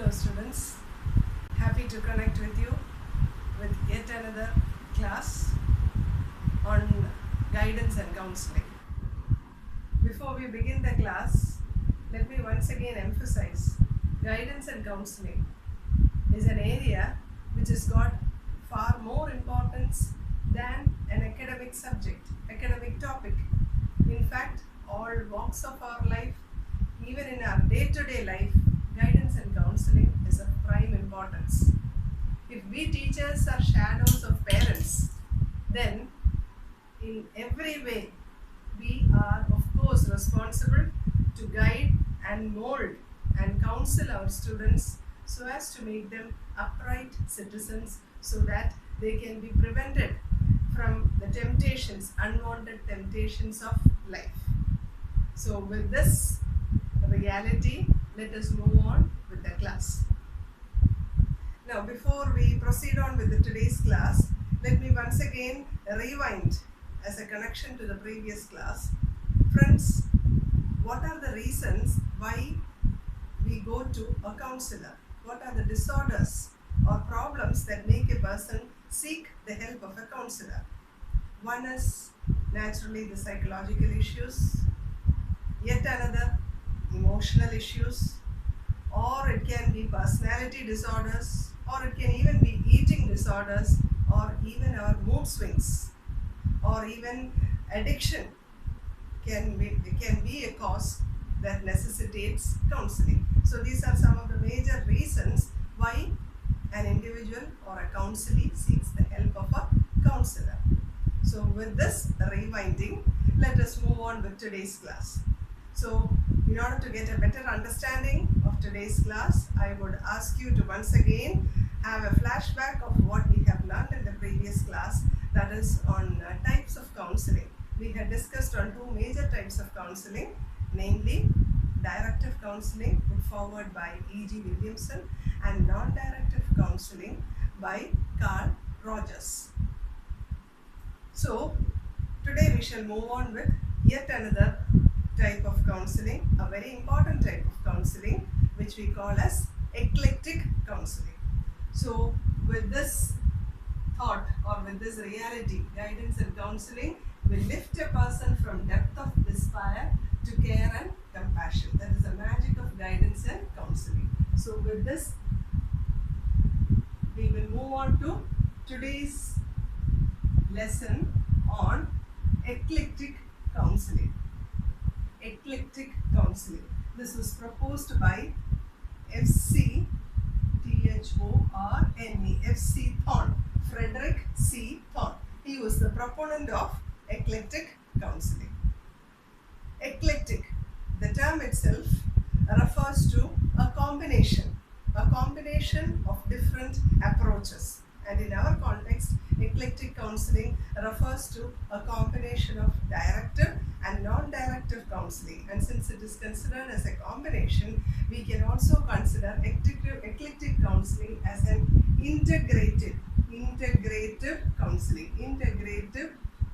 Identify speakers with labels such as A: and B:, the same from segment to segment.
A: Hello students, happy to connect with you with yet another class on guidance and counseling. Before we begin the class, let me once again emphasize guidance and counseling is an area which has got far more importance than an academic subject, academic topic. In fact, all walks of our life, even in our day-to-day life, guidance and counseling is of prime importance. If we teachers are shadows of parents, then in every way we are of course responsible to guide and mold and counsel our students so as to make them upright citizens so that they can be prevented from the temptations, unwanted temptations of life. So with this reality, let us move on with the class. Now, before we proceed on with today's class, let me once again rewind as a connection to the previous class. Friends, what are the reasons why we go to a counselor? What are the disorders or problems that make a person seek the help of a counselor? One is naturally the psychological issues, yet another emotional issues, or it can be personality disorders, or it can even be eating disorders, or even our mood swings, or even addiction can be a cause that necessitates counseling. So these are some of the major reasons why an individual or a counselee seeks the help of a counselor. So with this rewinding, let us move on with today's class. So in order to get a better understanding of today's class, I would ask you to once again have a flashback of what we have learned in the previous class, that is on types of counseling. We had discussed on two major types of counseling, namely directive counseling put forward by E.G. Williamson and non-directive counseling by Carl Rogers. So today we shall move on with yet another type of counseling, a very important type of counseling, which we call as eclectic counseling. So with this thought or with this reality, guidance and counseling will lift a person from depth of despair to care and compassion. That is the magic of guidance and counseling. So with this, we will move on to today's lesson on eclectic counseling. Eclectic counseling. This was proposed by F.C. Thorne, F.C. Thorne, Frederick C. Thorne. He was the proponent of eclectic counseling. Eclectic, the term itself refers to a combination of different approaches. And in our context, eclectic counseling refers to a combination of directive and non-directive counseling. And since it is considered as a combination, we can also consider eclectic counseling as an integrative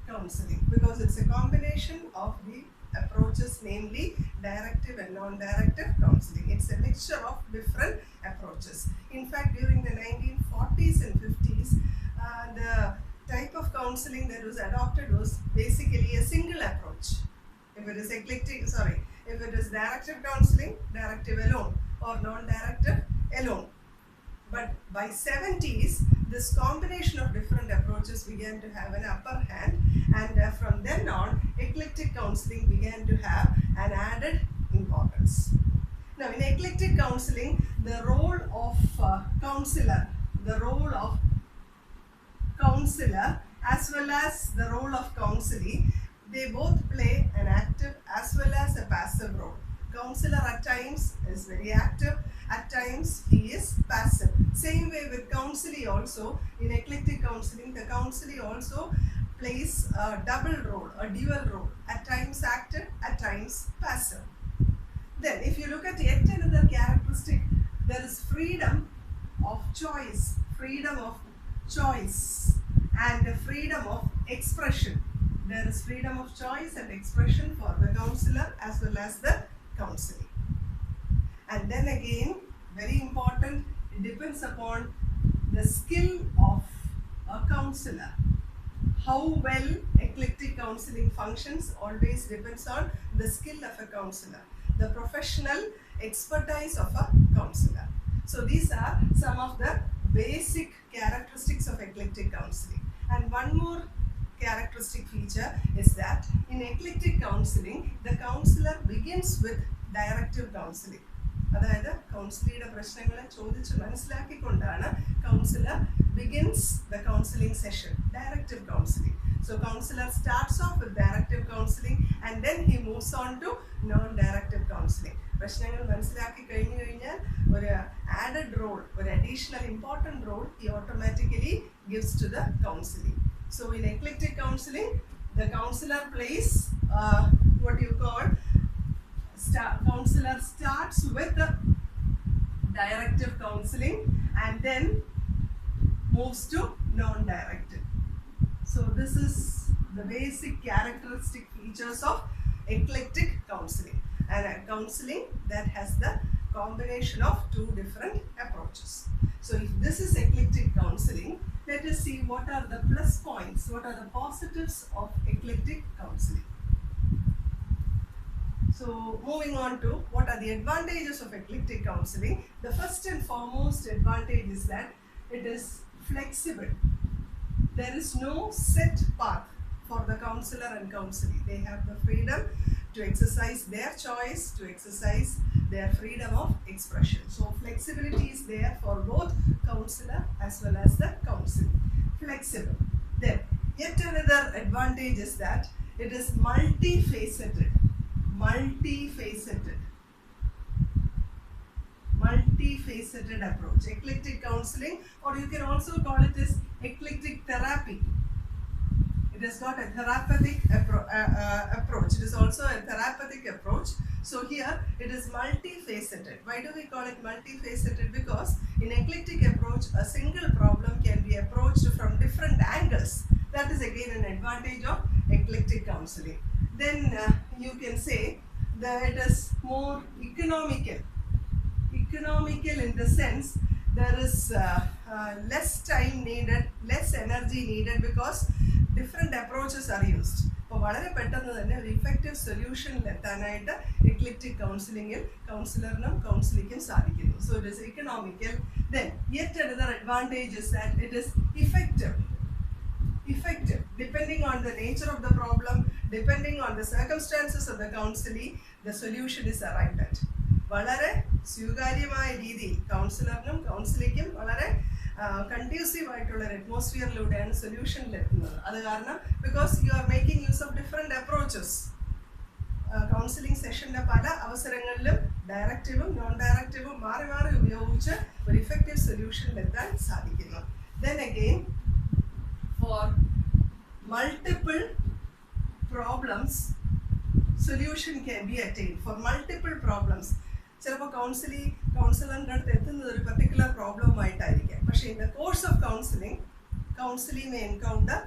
A: counseling, because it's a combination of the approaches, namely directive and non-directive counseling. It's a mixture of different approaches. In fact, during the 1940s and 50s, the type of counseling that was adopted was basically a single approach. If it is if it is directive counseling, directive alone, or non-directive alone. But by 70s, this combination of different approaches began to have an upper hand, and from then on, eclectic counseling began to have an added importance. Now, in eclectic counseling, the role of counselor as well as the role of counselee, they both play an active as well as a passive role. Counselor at times is very active, at times he is passive. Same way with counselee also, in eclectic counseling, the counselee also plays a double role, a dual role, at times active, at times passive. Then if you look at yet another characteristic, there is freedom of choice and freedom of expression. There is freedom of choice and expression for the counselor as well as the counselee. And then again, very important depends upon the skill of a counselor. How well eclectic counseling functions always depends on the skill of a counselor, the professional expertise of a counselor. So these are some of the basic characteristics of eclectic counseling. And one more characteristic feature is that in eclectic counseling, the counselor begins with directive counseling. അതായത് കൗൺസിലിയുടെ പ്രശ്നങ്ങളെ ചോദിച്ച് മനസ്സിലാക്കിക്കൊണ്ടാണ് councillor begins the counseling session, directive counseling. So counselor starts off with directive counseling and then he moves on to non-directive counseling. പ്രശ്നങ്ങൾ മനസ്സിലാക്കി കഴിഞ്ഞു കഴിഞ്ഞാൽ ഒരു added role, ഒരു additional important role he automatically gives to the counseling. So in eclectic counseling, the counselor plays what you call counselor starts with the directive counseling and then moves to non-directive. So this is the basic characteristic features of eclectic counseling, and a counseling that has the combination of two different approaches. So if this is eclectic counseling, let us see what are the plus points, what are the positives of eclectic counseling. So moving on to what are the advantages of eclectic counseling. The first and foremost advantage is that it is flexible. There is no set path for the counselor and counselee. They have the freedom to exercise their choice, to exercise their freedom of expression. So flexibility is there for both counselor as well as the counselee. Flexible. Then yet another advantage is that it is multifaceted. Multifaceted approach. Eclectic counseling, or you can also call it as eclectic therapy. It has got a therapeutic approach. It is also a therapeutic approach. So here it is multifaceted. Why do we call it multifaceted? Because in eclectic approach, a single problem can be approached from different angles. That is again an advantage of eclectic counseling. Then you can say that it is more economical. Economical in the sense there is less time needed, less energy needed because different approaches are used. അപ്പോൾ വളരെ പെട്ടെന്ന് തന്നെ ഒരു effective സൊല്യൂഷനിൽ എത്താനായിട്ട് ecliptic കൗൺസിലിംഗിൽ കൗൺസിലറിനും കൗൺസിലിക്കും സാധിക്കുന്നു. So it is economical. Then yet another advantage is that it is effective. Depending on the nature of the problem, depending on the circumstances of the counselee, the solution is arrived at. വളരെ സ്വീകാര്യമായ രീതിയിൽ കൗൺസിലറിനും കൗൺസിലിക്കും വളരെ conducive ആയിട്ടുള്ള ഒരു അറ്റ്മോസ്ഫിയറിലൂടെയാണ് സൊല്യൂഷനിലെത്തുന്നത്. അത് കാരണം because you are making use of different approaches. Counselling സെഷൻ്റെ പല അവസരങ്ങളിലും ഡയറക്റ്റീവും നോൺ ഡയറക്റ്റീവും മാറി മാറി ഉപയോഗിച്ച് ഒരു ഇഫക്റ്റീവ് സൊല്യൂഷനിലെത്താൻ സാധിക്കുന്നു. Then again for multiple problems, solution can be attained. For multiple problems, ചിലപ്പോൾ കൗൺസിലറിൻ്റെ അടുത്ത് എത്തുന്നത് ഒരു പർട്ടിക്കുലർ പ്രോബ്ലമായിട്ടായിരിക്കാം. പക്ഷേ in the course of counselling, counselee may encounter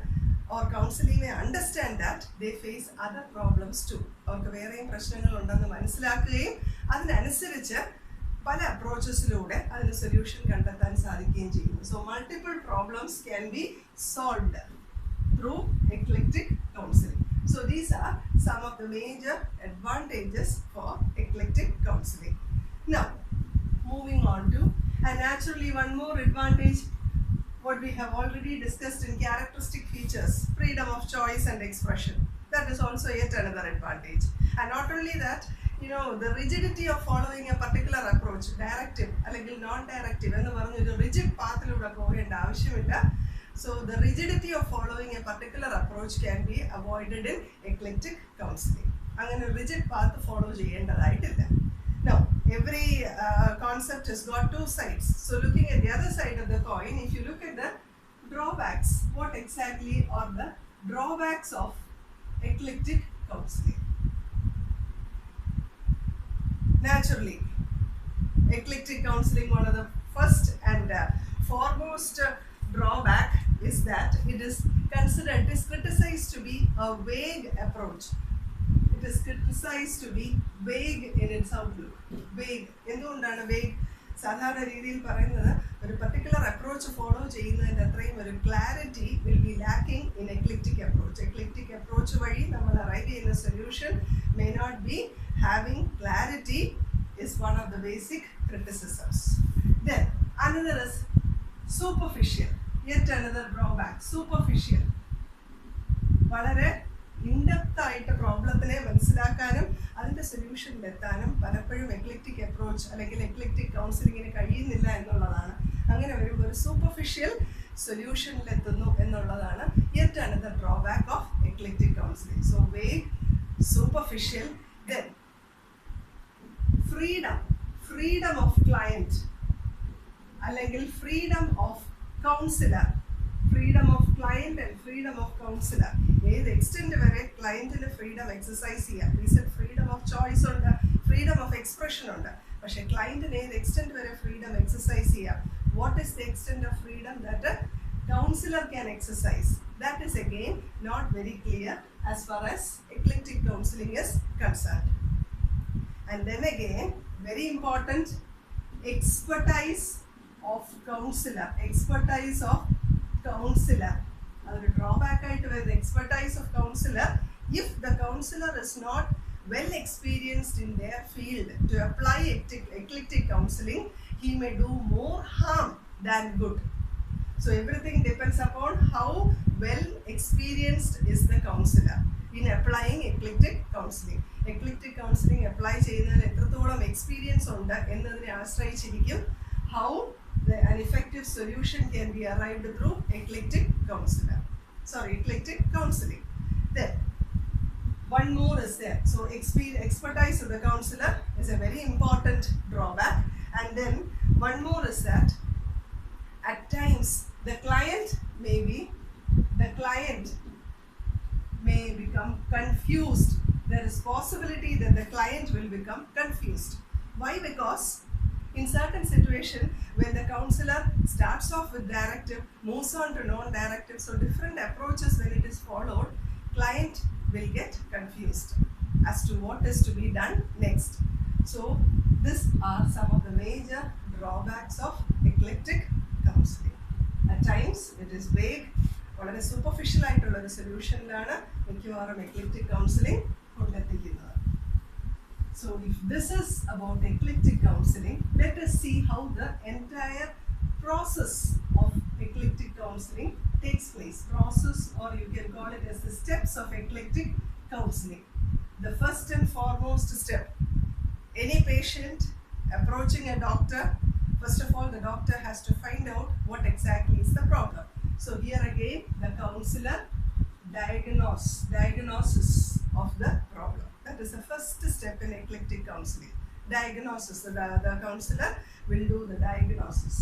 A: or counselee may understand that they face other problems too. അവർക്ക് വേറെയും പ്രശ്നങ്ങളുണ്ടെന്ന് മനസ്സിലാക്കുകയും അതിനനുസരിച്ച് പല അപ്രോച്ചസിലൂടെ അതിന് സൊല്യൂഷൻ കണ്ടെത്താൻ സാധിക്കുകയും ചെയ്യുന്നു. So multiple problems can be solved through eclectic counselling. So these are some of the major advantages for eclectic counseling. Now, moving on to, and naturally one more advantage, what we have already discussed in characteristic features, freedom of choice and expression. That is also yet another advantage. And not only that, you know, the rigidity of following a particular approach, directive അല്ലെങ്കിൽ non-directive എന്ന് പറഞ്ഞൊരു rigid pathലൂടെ പോകേണ്ട ആവശ്യമില്ല. So the rigidity of following a particular approach can be avoided in eclectic counseling. അങ്ങനെ rigid path follow ചെയ്യേണ്ടതായിട്ടില്ല. Now, every concept has got two sides. So looking at the other side of the coin, if you look at the drawbacks, what exactly are the drawbacks of eclectic counseling? Naturally, eclectic counseling, one of the first and foremost drawback is that it is criticized to be a vague approach. It is criticized to be vague in its outlook. Vague. എന്തുകൊണ്ടാണ് vague? സാധാരണ രീതിയിൽ പറയുന്നത് ഒരു particular approach follow ചെയ്യുന്നതിൻ്റെ അത്രയും ഒരു clarity will be lacking in eclectic approach. Eclectic approach വഴി നമ്മൾ arrive ചെയ്യുന്ന solution may not be having clarity is one of the basic criticisms. Then another is superficial. Yet another drawback. Superficial. വളരെ in-depth ആയിട്ട് പ്രോബ്ലത്തിനെ മനസ്സിലാക്കാനും അതിൻ്റെ സൊല്യൂഷനിലെത്താനും പലപ്പോഴും എക്ലിക്റ്റിക് approach അല്ലെങ്കിൽ എക്ലിക്റ്റിക് കൗൺസിലിങ്ങിന് കഴിയുന്നില്ല എന്നുള്ളതാണ്. അങ്ങനെ വരുമ്പോൾ ഒരു സൂപ്പർഫിഷ്യൽ സൊല്യൂഷനിലെത്തുന്നു എന്നുള്ളതാണ് yet another drawback of eclectic counselling. So vague, superficial. Then freedom of client അല്ലെങ്കിൽ freedom of counsellor. Freedom of client and freedom of counsellor. ഏത് എക്സ്റ്റെൻറ്റ് വരെ ക്ലയൻറ്റിന് ഫ്രീഡം എക്സസൈസ് ചെയ്യാം. ഫ്രീഡം ഓഫ് ചോയ്സ് ഉണ്ട്, ഫ്രീഡം ഓഫ് എക്സ്പ്രഷൻ ഉണ്ട്. പക്ഷേ ക്ലയൻറ്റിന് ഏത് എക്സ്റ്റെൻറ്റ് വരെ ഫ്രീഡം എക്സസൈസ് ചെയ്യാം. What is the extent of freedom that counsellor can exercise? That is again not very clear as far as eclectic counseling is concerned. And then again, very important, expertise of counselor. Expertise of counselor. Another drawback to the expertise of counselor. If the counselor is not well experienced in their field to apply eclectic counseling, he may do more harm than good. So everything depends upon how well experienced is the counselor in applying eclectic counseling. Eclectic counseling apply ചെയ്യുന്നതിൽ എത്രത്തോളം experience ഉണ്ട് എന്നതിനെ ആശ്രയിച്ചിരിക്കും how an effective solution can be arrived through eclectic counseling. Then one more is there. So expertise of the counselor is a very important drawback. And then one more is that at times the client may become confused. There is possibility that the client will become confused. Why? Because in certain situation, when the counselor starts off with directive, moves on to non-directive, so different approaches when it is followed, client will get confused as to what is to be done next. So these are some of the major drawbacks of eclectic counseling. At times it is vague, വളരെ superficial ആയിട്ടുള്ള ഒരു സൊല്യൂഷനിലാണ് മിക്കവാറും eclectic counseling കൊണ്ടെത്തിക്കുന്നത്. So if this is about eclectic counseling, let us see how the entire process of eclectic counseling takes place. Process, or you can call it as the steps of eclectic counseling. The first and foremost step, any patient approaching a doctor, first of all the doctor has to find out what exactly is the problem. So here again the counselor diagnosis of the problem. That is the first step in eclectic counseling. Diagnosis. The counselor will do the diagnosis.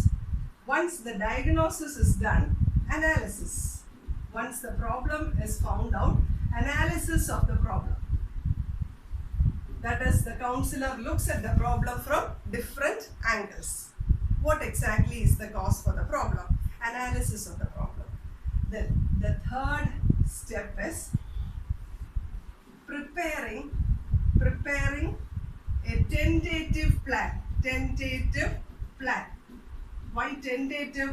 A: Once the diagnosis is done, analysis. Once the problem is found out, analysis of the problem. That is, the counselor looks at the problem from different angles. What exactly is the cause for the problem? Analysis of the problem. Then the third step is preparing a tentative plan. Why tentative?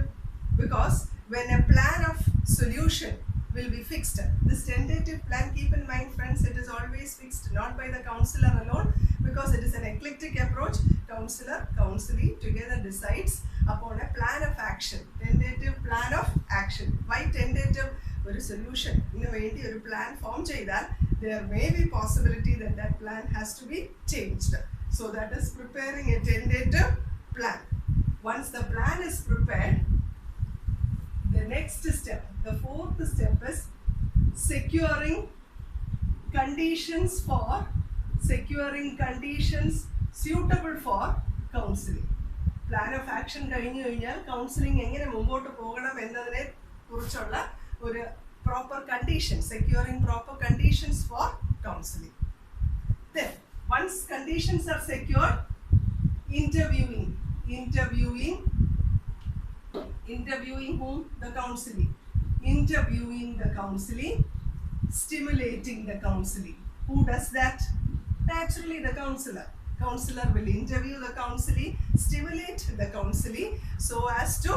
A: Because when a plan of solution will be fixed, this tentative plan, keep in mind friends, it is always fixed not by the counselor alone, because it is an eclectic approach. Counselee together decides upon a plan of action. Tentative plan of action. Why tentative? ഒരു സൊല്യൂഷന് വേണ്ടി ഒരു plan form ചെയ്താൽ there may be possibility that plan has to be changed. So that is preparing a tentative plan. Once the plan is prepared, the next step, the fourth step is securing conditions suitable for counseling. Plan of action കഴിഞ്ഞു കഴിഞ്ഞാൽ counselling എങ്ങനെ മുമ്പോട്ട് പോകണം എന്നതിനെ കുറിച്ചുള്ള ഒരു proper conditions, securing proper conditions for counseling. Then once conditions are secured, interviewing whom? The counseling. Interviewing the counseling, stimulating the counseling. Who does that? Naturally the counselor. Counselor will interview the counselee, stimulate the counselee so as to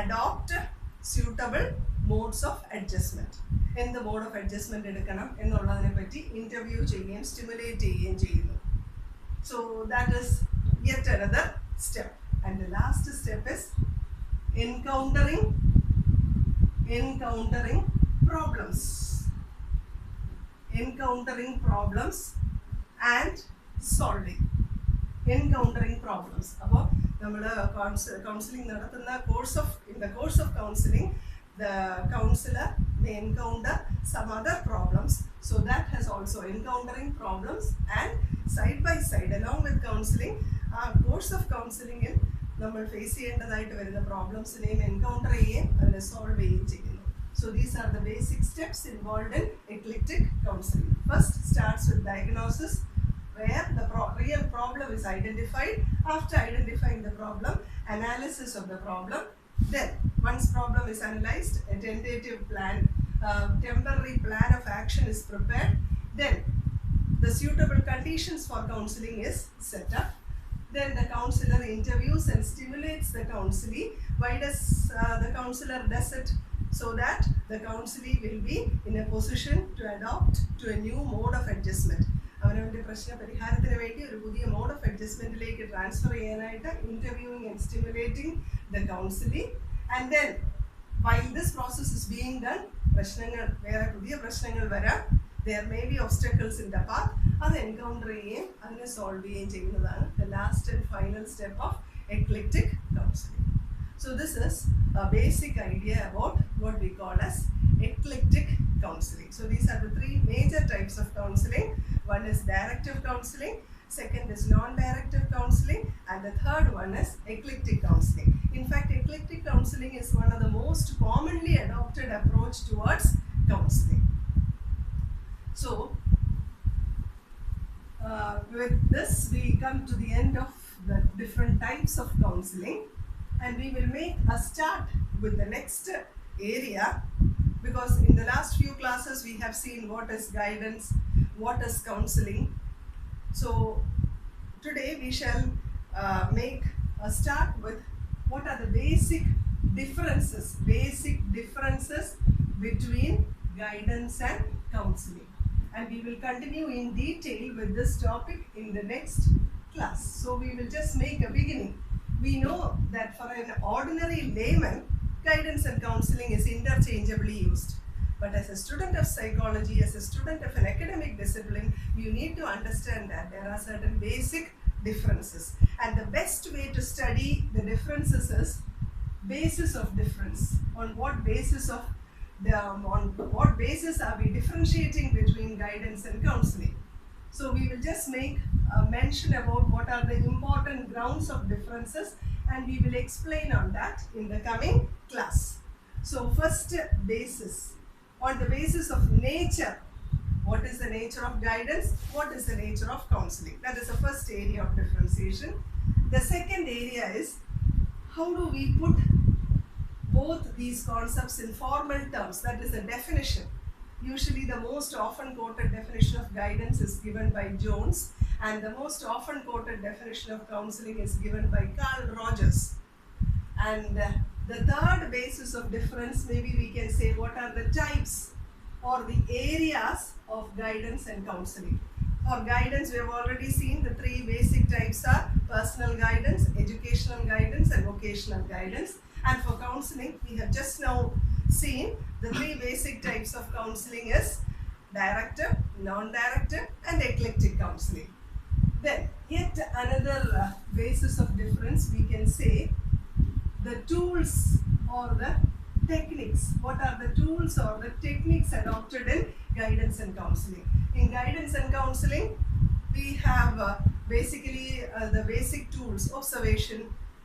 A: adopt suitable modes of adjustment. In the mode of adjustment എടുക്കണം എന്നുള്ളതിനെ പറ്റി interview ചെയ്യുകയും stimulate ചെയ്യുകയും ചെയ്യുന്നു. So that is yet another step. And the last step is encountering problems. Encountering problems and solving. Encountering problems. അപ്പോൾ നമ്മൾ counseling നടത്തുന്ന in the course of counseling, the counselor may encounter some other problems. So that has also encountering problems, and side by side along with counseling, course of counseling in നമ്മൾ face ചെയ്യേണ്ടതായിട്ട് വരുന്ന പ്രോബ്ലംസിനെയും encounter ചെയ്യുകയും അതിനെ solve ചെയ്യുകയും ചെയ്യുന്നു. So these are the basic steps involved in eclectic counseling. First starts with diagnosis, where the real problem is identified. After identifying the problem, analysis of the problem. Then once problem is analyzed, a tentative plan, temporary plan of action is prepared. Then the suitable conditions for counseling is set up. Then the counselor interviews and stimulates the counselee. Why does the counselor does it? So that the counselee will be in a position to adopt to a new mode of adjustment. അവനവൻ്റെ പ്രശ്ന പരിഹാരത്തിന് വേണ്ടി ഒരു പുതിയ mode of അഡ്ജസ്റ്റ്മെൻറ്റിലേക്ക് transfer ചെയ്യാനായിട്ട് interviewing and stimulating the counselee. And then while this process is being done, പ്രശ്നങ്ങൾ വേറെ പുതിയ പ്രശ്നങ്ങൾ വരാം. There may be obstacles in the path. അത് എൻകൗണ്ടർ ചെയ്യുകയും അതിനെ സോൾവ് ചെയ്യുകയും ചെയ്യുന്നതാണ് the last and final step of eclectic counseling. So this is a basic idea about what we call as eclectic counseling. So these are the three major types of counseling. One is directive counseling, second is non-directive counseling, and the third one is eclectic counseling. In fact, eclectic counseling is one of the most commonly adopted approach towards counseling. So with this we come to the end of the different types of counseling, and we will make a start with the next area, because in the last few classes we have seen what is guidance, what is counseling. So today we shall make a start with what are the basic differences between guidance and counseling. And we will continue in detail with this topic in the next class. So we will just make a beginning. We know that for an ordinary layman, guidance and counseling is interchangeably used. But as a student of psychology, as a student of an academic discipline, you need to understand that there are certain basic differences. And the best way to study the differences is basis of difference. On what basis are we differentiating between guidance and counseling? So we will just make a mention about what are the important grounds of differences, and we will explain on that in the coming class. So first basis, on the basis of nature, what is the nature of guidance, what is the nature of counseling? That is the first area of differentiation. The second area is how do we put both these concepts in formal terms, that is a definition. Usually the most often quoted definition of guidance is given by Jones, and the most often quoted definition of counseling is given by Carl Rogers. And the third basis of difference, maybe we can say what are the types or the areas of guidance and counseling. For guidance, we have already seen the three basic types are personal guidance, educational guidance, and vocational guidance. And for counseling, we have just now seen the three basic types of counseling is directive, non-directive, and eclectic counseling. Then yet another basis of difference, we can say the tools or the techniques. What are the tools or the techniques adopted in guidance and counseling? In guidance and counseling, we have basically the basic tools: observation,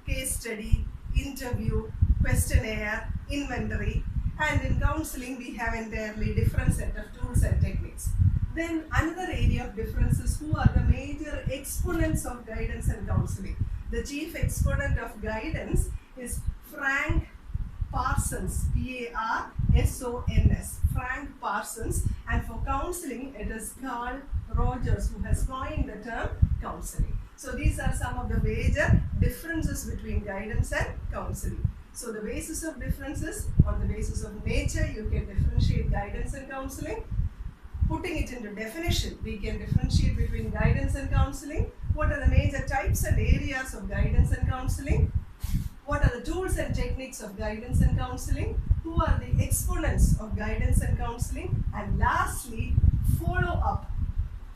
A: case study, interview, questionnaire, inventory. And in counseling, we have entirely different set of tools and techniques. Then another area of difference is who are the major exponents of guidance and counseling. The chief exponent of guidance is Frank Parsons, P-A-R-S-O-N-S, Frank Parsons. And for counseling, it is Carl Rogers who has coined the term counseling. So these are some of the major differences between guidance and counseling. So the basis of differences, on the basis of nature, you can differentiate guidance and counseling. Putting it into definition, we can differentiate between guidance and counseling. What are the major types and areas of guidance and counseling? What are the tools and techniques of guidance and counseling? Who are the exponents of guidance and counseling? And lastly, follow up.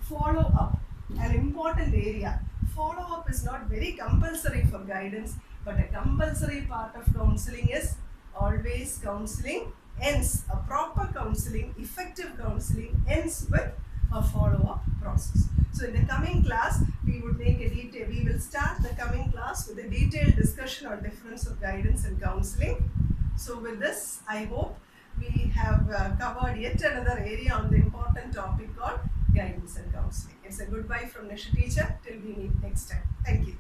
A: Follow up, an important area. Follow up is not very compulsory for guidance, but a compulsory part of counseling is always counseling ends. A proper counseling, effective counseling ends with a follow-up process. So in the coming class, we will start the coming class with a detailed discussion on difference of guidance and counseling. So with this, I hope we have covered yet another area on the important topic called guidance and counseling. It's a goodbye from Nisha teacher till we meet next time. Thank you.